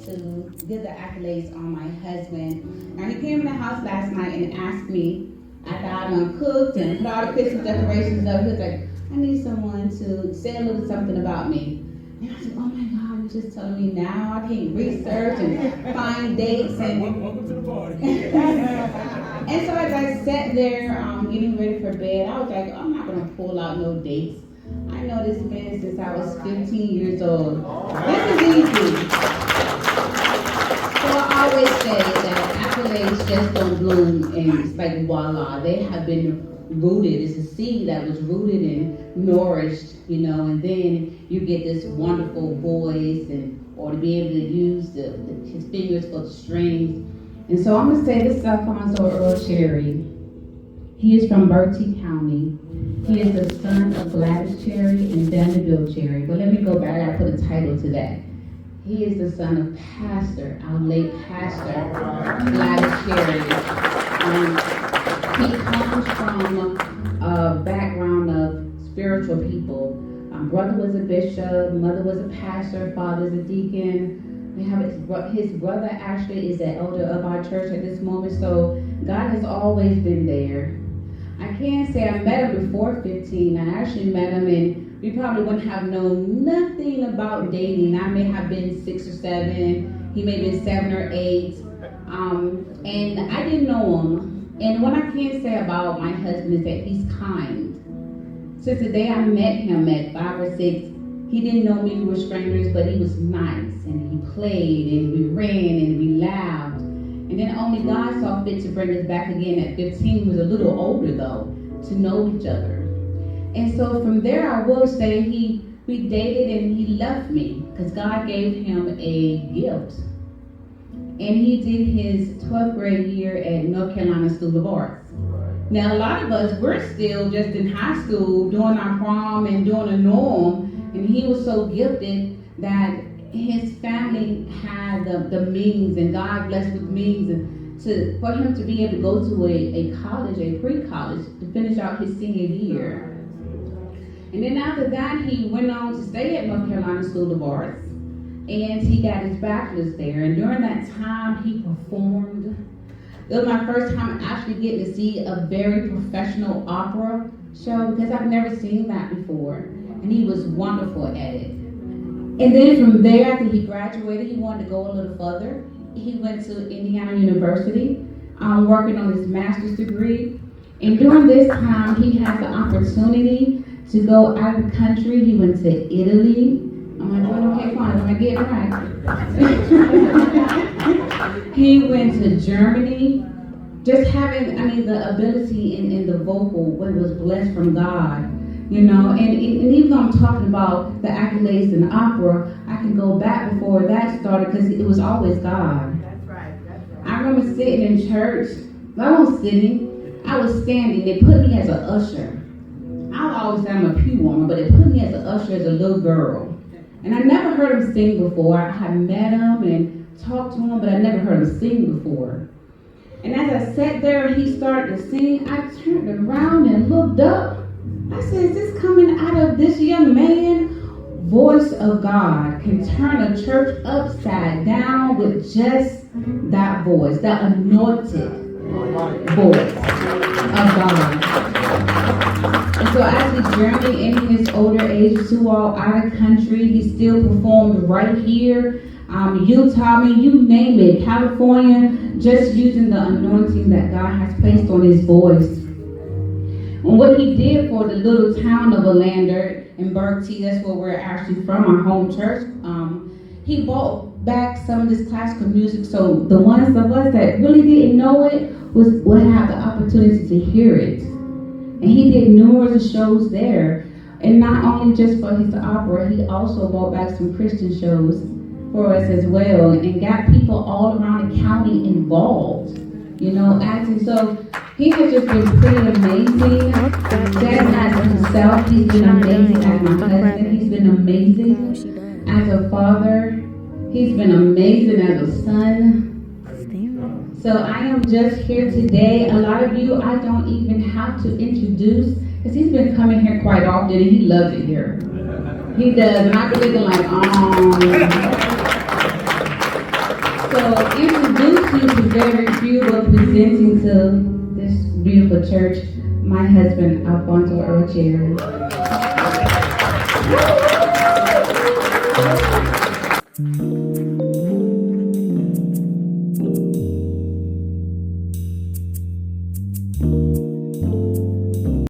to give the accolades on my husband. Now he came in the house last night and asked me after I done cooked and put all the Christmas decorations up. He was like, I need someone to say a little something about me. And I said, oh my God, you're just telling me now? I can't research and find dates and Welcome to the party. and so as I sat there getting ready for bed, I was like, I'm not gonna pull out no dates. I know this man since I was 15 years old. This is easy. So I always say that accolades just don't bloom and it's like voila. They have been rooted. It's a seed that was rooted and nourished, and then you get this wonderful voice or to be able to use his fingers for the strings. And so I'm gonna say this is Alfonso Earl Cherry. He is from Bertie County. He is the son of Gladys Cherry and Vanderbilt Cherry. But let me go back, I gotta put a title to that. He is the son of Pastor, our late Pastor, Gladys Cherry. He comes from a background of spiritual people. Brother was a bishop, mother was a pastor, father's a deacon. We have his brother actually is the elder of our church at this moment, so God has always been there. I can't say I met him before 15. I actually met him and we probably wouldn't have known nothing about dating. I may have been 6 or 7. He may have been 7 or 8. And I didn't know him. And what I can say about my husband is that he's kind. Since the day I met him at 5 or 6, he didn't know me, we were strangers, but he was nice. And he played and we ran and we laughed. And then only God saw fit to bring us back again at 15. He was a little older though, to know each other. And so from there, I will say we dated and he left me because God gave him a gift. And he did his 12th grade year at North Carolina School of Arts. Now a lot of us, we're still just in high school doing our prom and doing a norm. And he was so gifted that his family had the means, and God blessed with means, and for him to be able to go to a college, a pre-college, to finish out his senior year. And then after that, he went on to stay at North Carolina School of Arts, and he got his bachelor's there. And during that time, he performed. It was my first time actually getting to see a very professional opera show because I've never seen that before, and he was wonderful at it. And then from there, after he graduated, he wanted to go a little further. He went to Indiana University, working on his master's degree. And during this time, he had the opportunity to go out of the country. He went to Italy. Am I doing okay? Fine. Am I getting right? He went to Germany. Just having, the ability in the vocal, what was blessed from God. And even though I'm talking about the accolades in opera, I can go back before that started because it was always God. That's right. I remember sitting in church. I wasn't sitting, I was standing. They put me as an usher. I always say I'm a pew warmer, but they put me as an usher as a little girl. And I never heard him sing before. I had met him and talked to him, but I never heard him sing before. And as I sat there and he started to sing, I turned around and looked up. I said, is this coming out of this young man? Voice of God can turn a church upside down with just that voice, that anointed voice of God. And so as he journeyed in his older age to all out of country, he still performed right here. Utah, you name it, California, just using the anointing that God has placed on his voice. And what he did for the little town of Olander in Bertie, that's where we're actually from, our home church, he brought back some of this classical music, so the ones of us that really didn't know it would have the opportunity to hear it. And he did numerous shows there, and not only just for his opera, he also brought back some Christian shows for us as well, and got people all around the county involved, acting. So he has just been pretty amazing. Just as himself, he's been amazing as my husband. He's been amazing as a father. He's been amazing as a son. So I am just here today. A lot of you, I don't even have to introduce, because he's been coming here quite often and he loves it here. He does, and I believe in So introduce you to very few, but presenting to this beautiful church, my husband, Alfonso Earl Cherry.